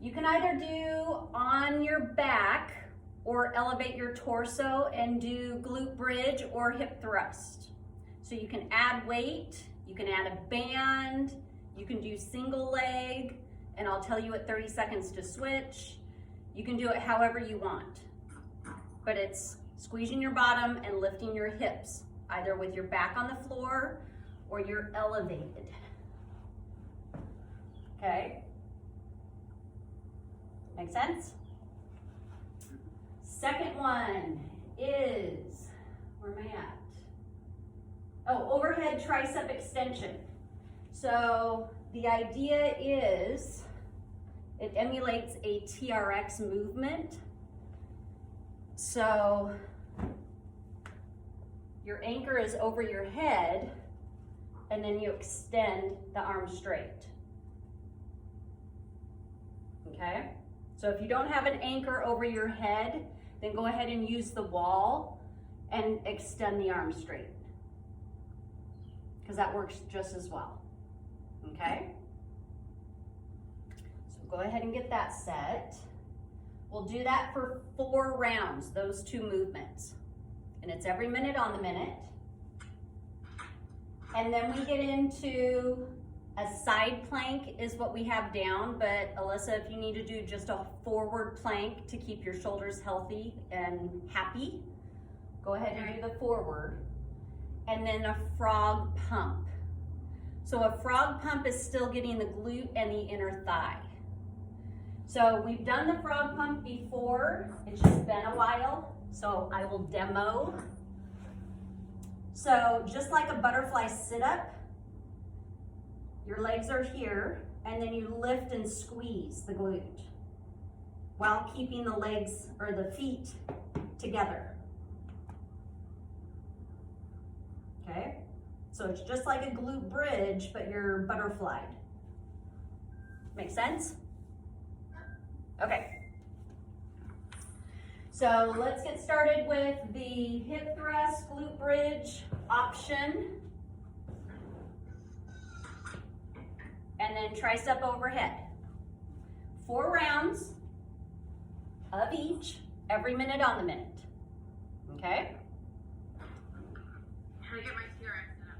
You can either do on your back or elevate your torso and do glute bridge or hip thrust. So you can add weight, you can add a band, you can do single leg, and I'll tell you at 30 seconds to switch. You can do it however you want, but it's squeezing your bottom and lifting your hips, either with your back on the floor or you're elevated. Okay? Make sense? Second one is, where am I at? Oh, overhead tricep extension. So the idea is it emulates a TRX movement. So your anchor is over your head and then you extend the arm straight. Okay? So if you don't have an anchor over your head, then go ahead and use the wall and extend the arm straight, because that works just as well. Okay? So go ahead and get that set. We'll do that for 4 rounds, those 2 movements. And it's every minute on the minute. And then we get into a side plank is what we have down, but Alyssa, if you need to do just a forward plank to keep your shoulders healthy and happy, go ahead and do the forward. And then a frog pump. So a frog pump is still getting the glute and the inner thigh. So we've done the frog pump before, it's just been a while, so I will demo. So just like a butterfly sit-up, your legs are here, and then you lift and squeeze the glute while keeping the legs or the feet together. Okay? So it's just like a glute bridge, but you're butterflied. Make sense? Okay. So let's get started with the hip thrust glute bridge option. And then tricep overhead. 4 rounds of each, every minute on the minute. Okay? Can I get my TRX set up?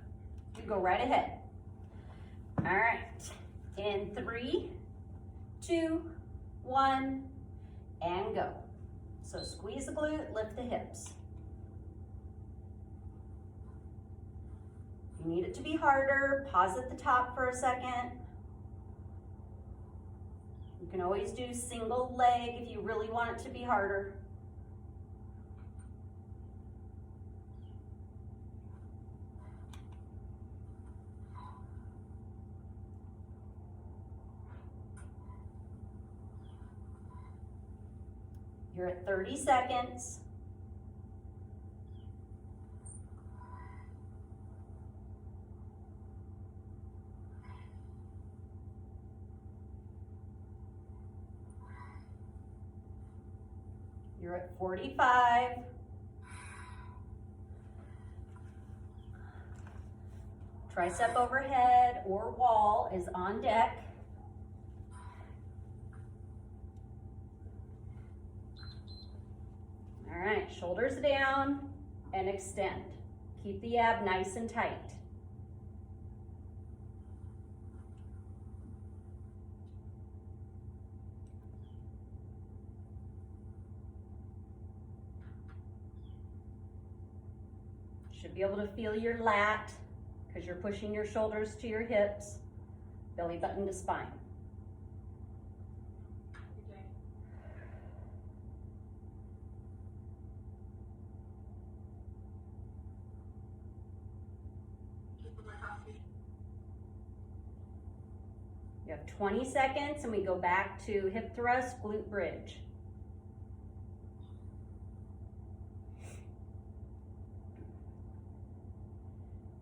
You go right ahead. All right. In 3, 2, 1, and go. So squeeze the glute, lift the hips. If you need it to be harder, pause at the top for a second. You can always do single leg if you really want it to be harder. You're at 30 seconds. You're at 45. Tricep overhead or wall is on deck. All right, shoulders down and extend. Keep the ab nice and tight. Should be able to feel your lat because you're pushing your shoulders to your hips, belly button to spine. You have 20 seconds and we go back to hip thrust, glute bridge.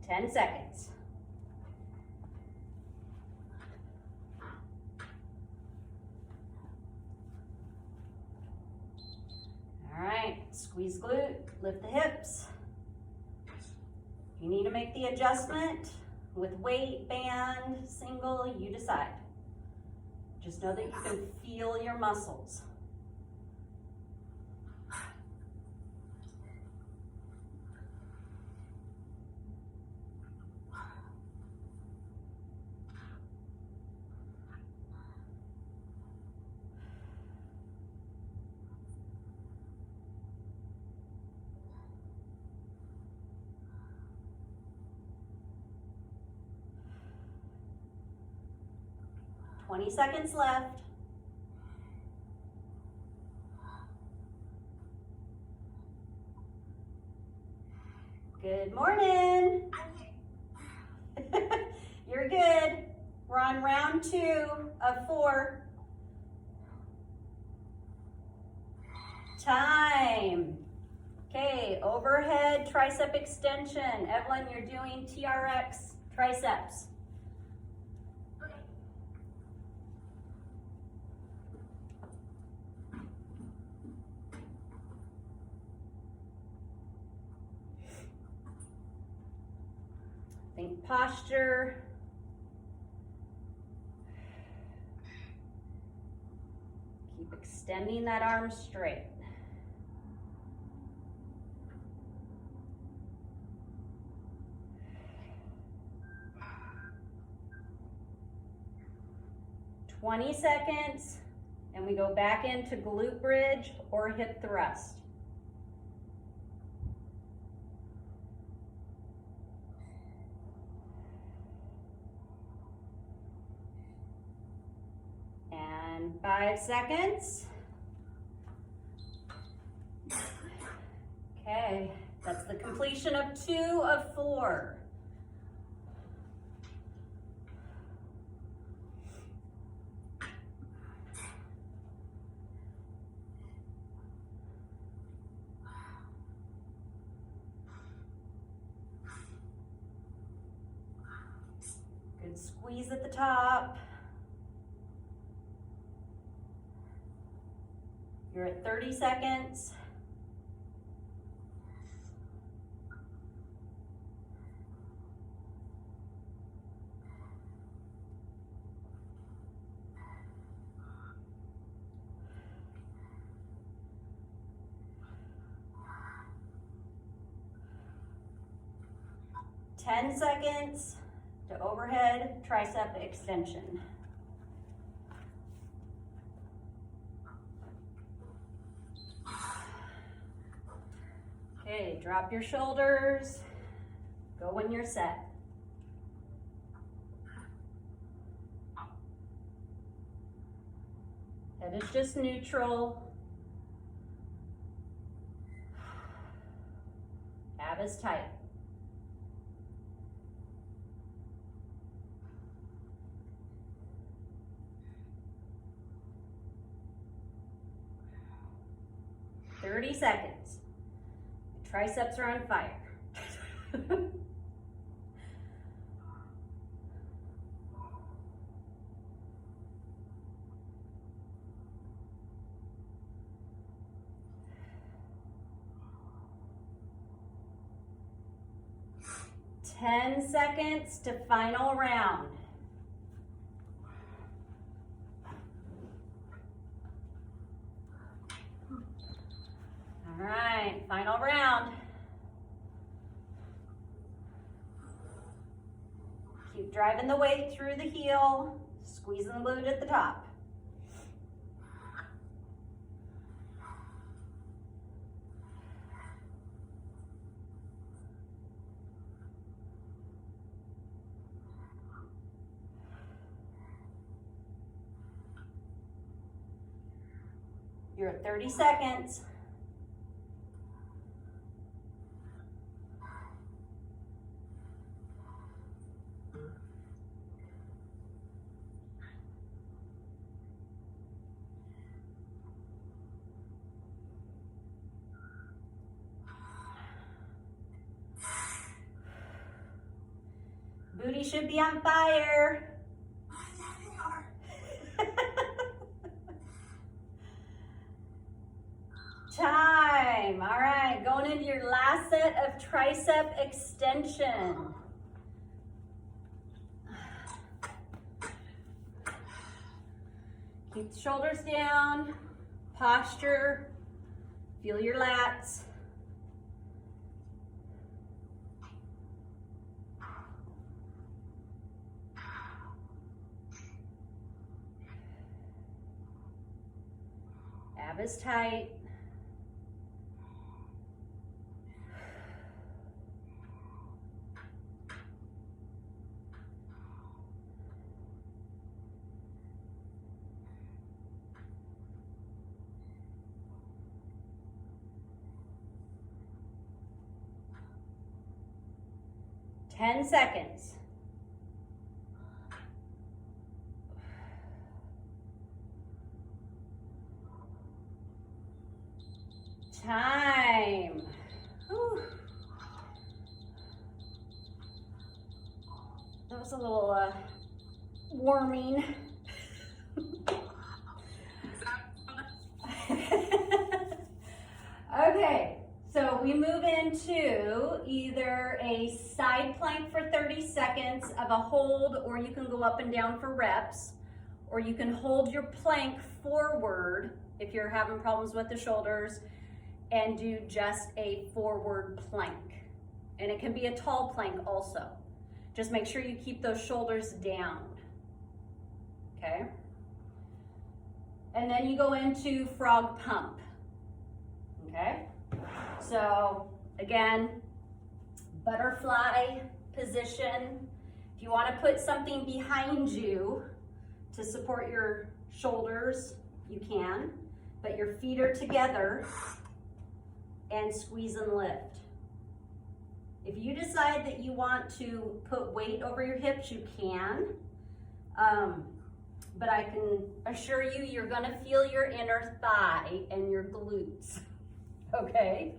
Ten seconds. All right, squeeze glute, lift the hips. If you need to make the adjustment with weight, band, single, you decide. Just know that you can feel your muscles. Twenty seconds left. Good morning. You're good. We're on round 2 of 4. Time. Okay, overhead tricep extension. Evelyn, you're doing TRX triceps. Think posture. Keep extending that arm straight. "20 seconds, and we go back into glute bridge or hip thrust. And 5 seconds. Okay, that's the completion of 2 of 4. Good squeeze at the top. You're at 30 seconds. "10 seconds to overhead tricep extension. Okay, drop your shoulders. Go when you're set. Head is just neutral. Ab is tight. "30 seconds. Triceps are on fire." "10 seconds to final round. All right, final round. Keep driving the weight through the heel, squeezing the glute at the top. You're at 30 seconds. Booty should be on fire. Time. All right, going into your last set of tricep extension. Keep the shoulders down, posture, feel your lats. Ab is tight. Ten seconds. Time. Whew. That was a little warming. Okay, so we move into either a side plank for 30 seconds of a hold, or you can go up and down for reps, or you can hold your plank forward if you're having problems with the shoulders and do just a forward plank. And it can be a tall plank also. Just make sure you keep those shoulders down, okay? And then you go into frog pump, okay? So again, butterfly position. If you want to put something behind you to support your shoulders, you can, but your feet are together and squeeze and lift. If you decide that you want to put weight over your hips, you can, but I can assure you, you're gonna feel your inner thigh and your glutes, okay?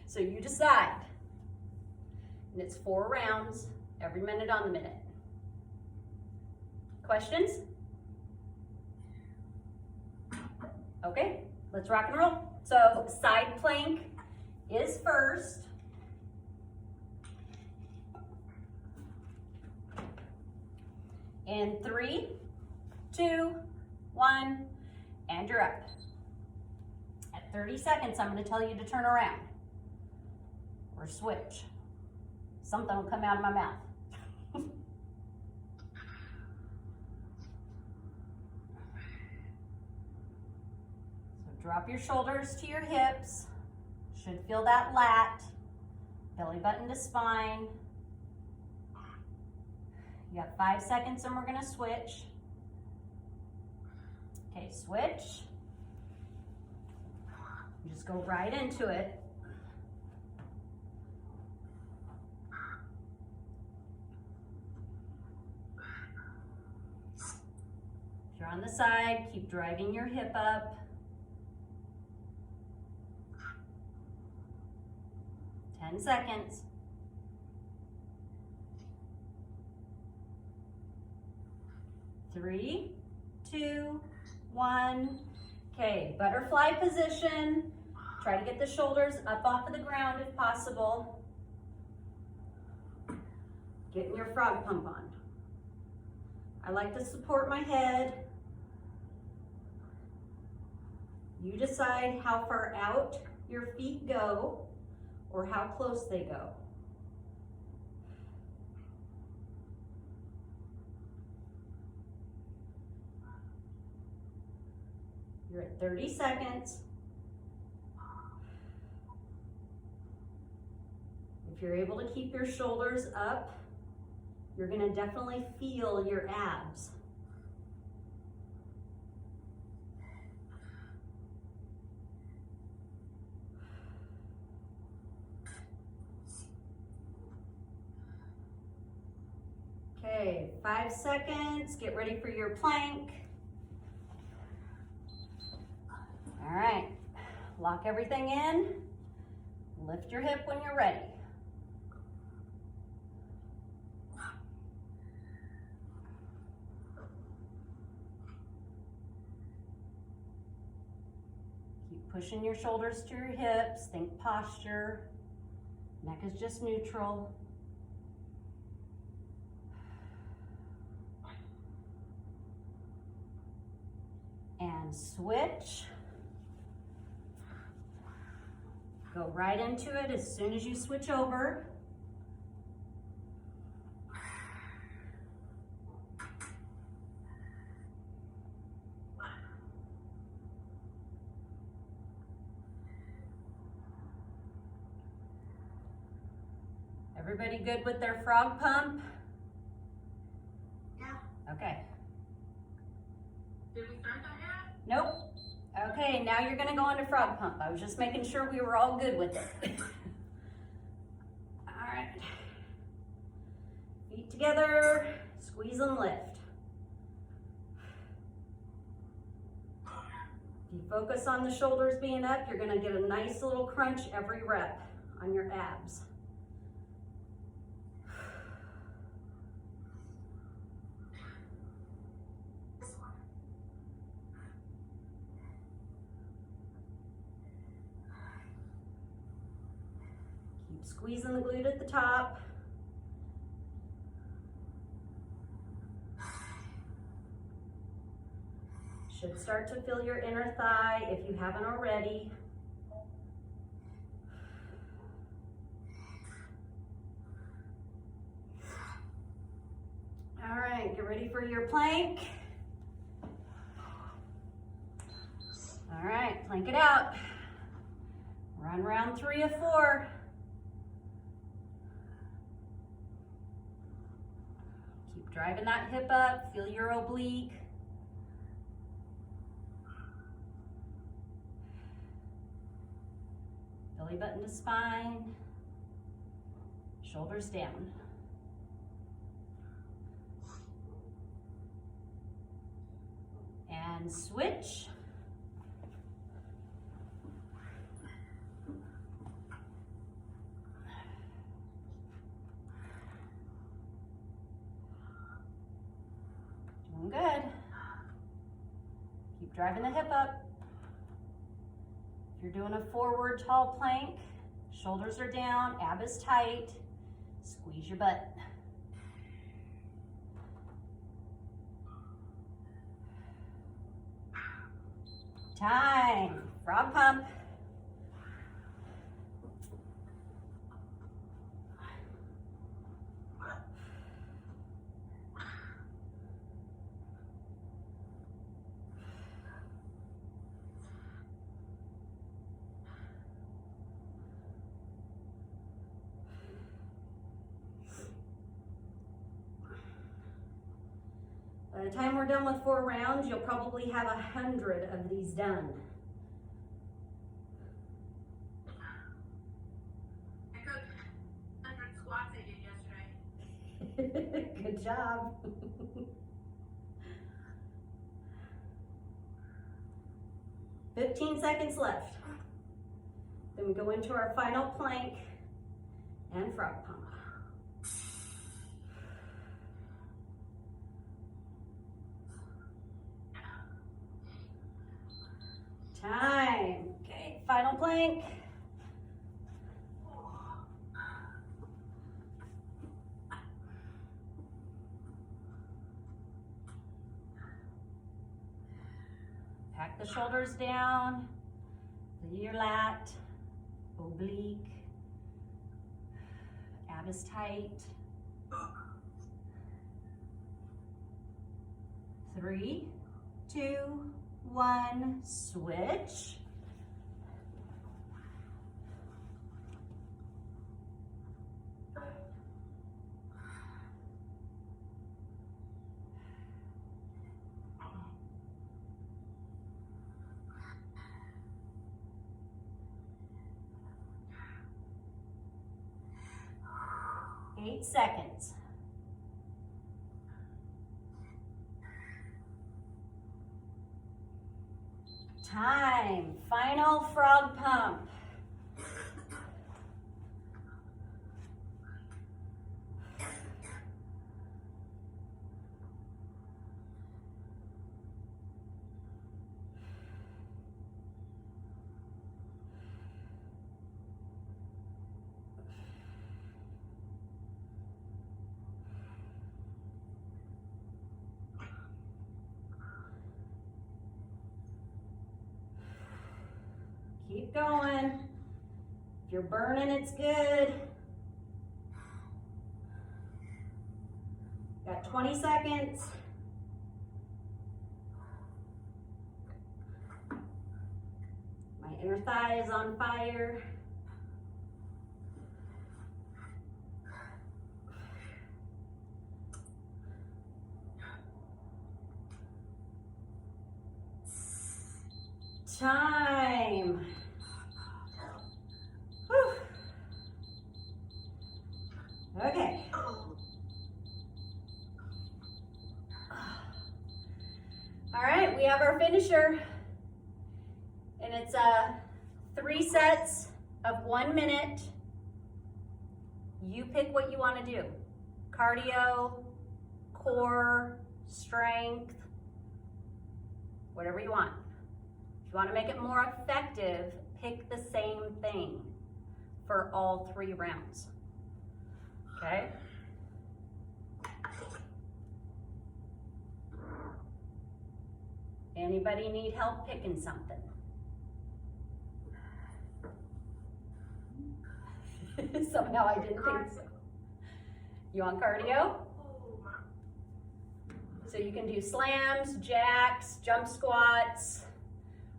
So you decide, and it's 4 rounds, every minute on the minute. Questions? Okay, let's rock and roll. So side plank is first. In 3, 2, 1, and you're up. At 30 seconds, I'm going to tell you to turn around or switch. Something will come out of my mouth. So drop your shoulders to your hips. Should feel that lat, belly button to spine. You got 5 seconds and we're gonna switch. Okay, switch. You just go right into it. If you're on the side, keep driving your hip up. 10 seconds. 3, 2, 1. Okay, butterfly position. Try to get the shoulders up off of the ground if possible. Getting your frog pump on. I like to support my head. You decide how far out your feet go or how close they go. You're at 30 seconds. If you're able to keep your shoulders up, you're going to definitely feel your abs. Okay, 5 seconds. Get ready for your plank. All right, lock everything in. Lift your hip when you're ready. Keep pushing your shoulders to your hips. Think posture. Neck is just neutral. And switch. Go right into it as soon as you switch over. Everybody good with their frog pump? Yeah. Okay. Did we start that yet? Nope. Okay, now you're gonna go into frog pump. I was just making sure we were all good with it. All right. Feet together, squeeze and lift. If you focus on the shoulders being up, you're gonna get a nice little crunch every rep on your abs. Keep squeezing the glute at the top. Should start to feel your inner thigh if you haven't already. All right, get ready for your plank. All right, plank it out. Run round 3 of 4. Keep driving that hip up, feel your oblique. Belly button to spine, shoulders down. And switch. Doing good. Keep driving the hip up. If you're doing a forward tall plank, shoulders are down, ab is tight, squeeze your butt. Time, frog pump. By the time we're done with 4 rounds, you'll probably have 100 of these done. I cooked 100 squats I did yesterday. Good job. "15 seconds left. Then we go into our final plank and frog pump. Time. Okay, final plank. Pack the shoulders down, feel your lat, oblique, ab is tight. 3, 2, 1, switch. Eight seconds. Time. Final frog pump. Keep going. If you're burning, it's good. Got 20 seconds. My inner thigh is on fire. Time. Whew. Okay. All right, we have our finisher, and it's 3 sets of 1 minute. You pick what you want to do. Cardio, core, strength, whatever you want. If you want to make it more effective, pick the same thing for all 3 rounds. Okay? Anybody need help picking something? Somehow I didn't think so. You want cardio? So you can do slams, jacks, jump squats,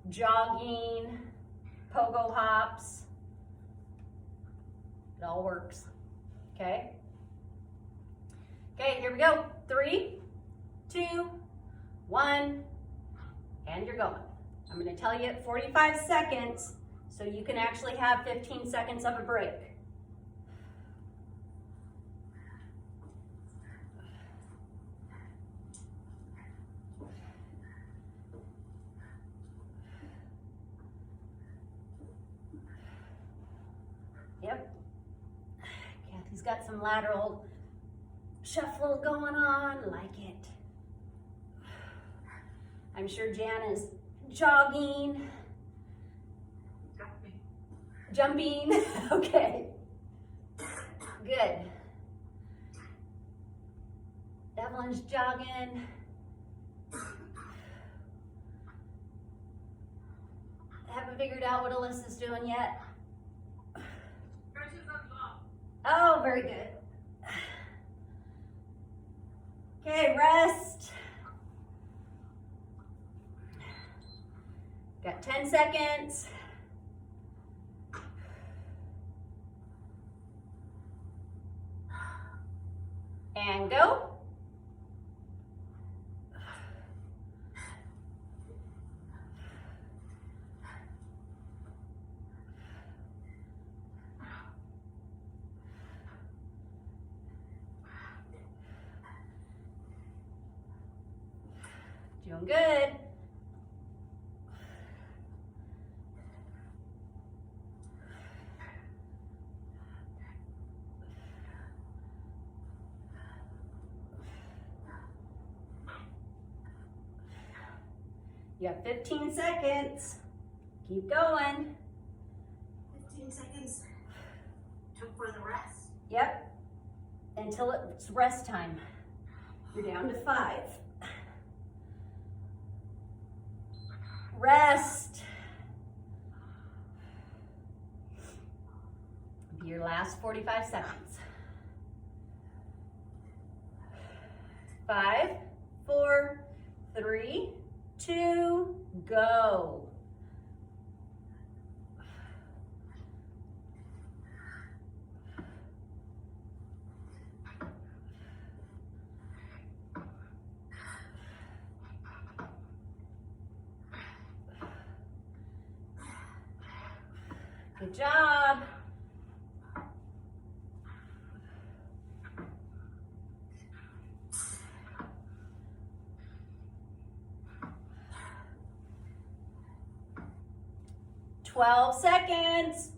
jogging, pogo hops. It all works. Okay? Okay, here we go. 3, 2, 1, and you're going. I'm going to tell you at 45 seconds so you can actually have 15 seconds of a break. Yep. Kathy's got some lateral shuffle going on, like it. I'm sure Jan is jogging. Jumping. Okay. Good. Evelyn's jogging. Haven't figured out what Alyssa's doing yet. Oh, very good. Okay, rest. Got 10 seconds. And go. Doing good. You have 15 seconds. Keep going. 15 seconds. Took for the rest. Yep. Until it's rest time. You're down to 5. Rest. Be your last 45 seconds. 5, 4, 3, 2, go. Good job. Twelve seconds.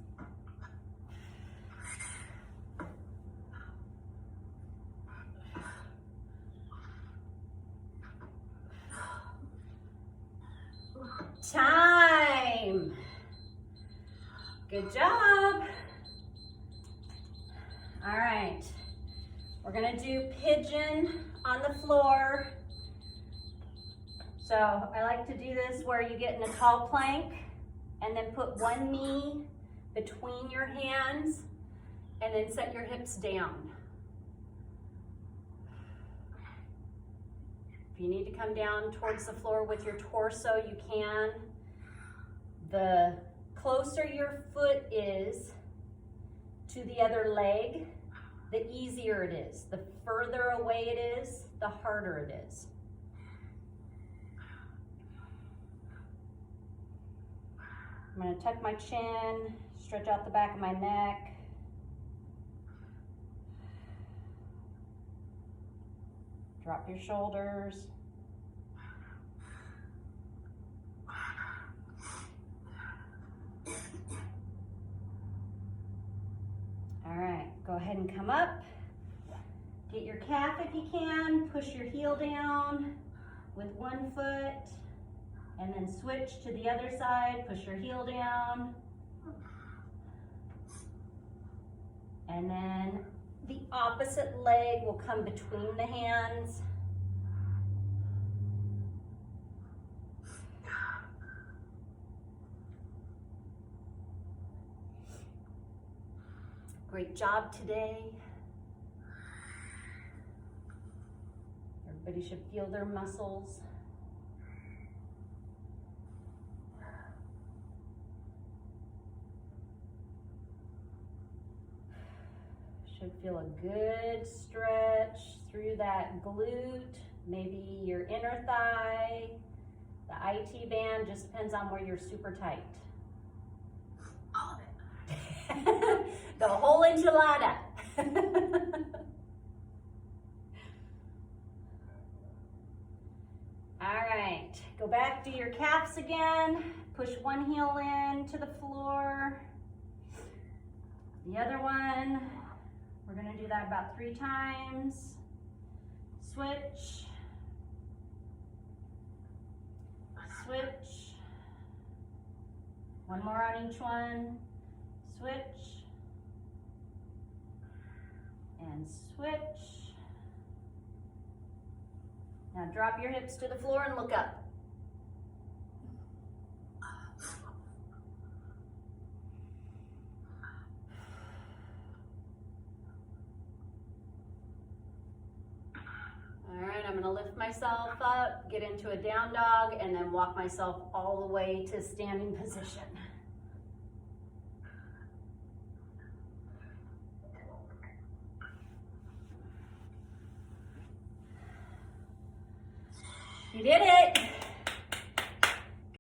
Time. Good job. All right. We're gonna do pigeon on the floor. So I like to do this where you get in a tall plank and then put one knee between your hands and then set your hips down. If you need to come down towards the floor with your torso, you can. The closer your foot is to the other leg, the easier it is. The further away it is, the harder it is. I'm going to tuck my chin, stretch out the back of my neck. Drop your shoulders. All right, go ahead and come up. Get your calf if you can. Push your heel down with one foot. And then switch to the other side. Push your heel down. And then the opposite leg will come between the hands. Great job today. Everybody should feel their muscles. Should feel a good stretch through that glute, maybe your inner thigh, the IT band, just depends on where you're super tight. All of it. The whole enchilada. All right, go back to your calves again. Push one heel in to the floor. The other one. We're going to do that about 3 times. Switch. Switch. One more on each one. Switch. And switch. Now drop your hips to the floor and look up. All right, I'm gonna lift myself up, get into a down dog, and then walk myself all the way to standing position. You did it!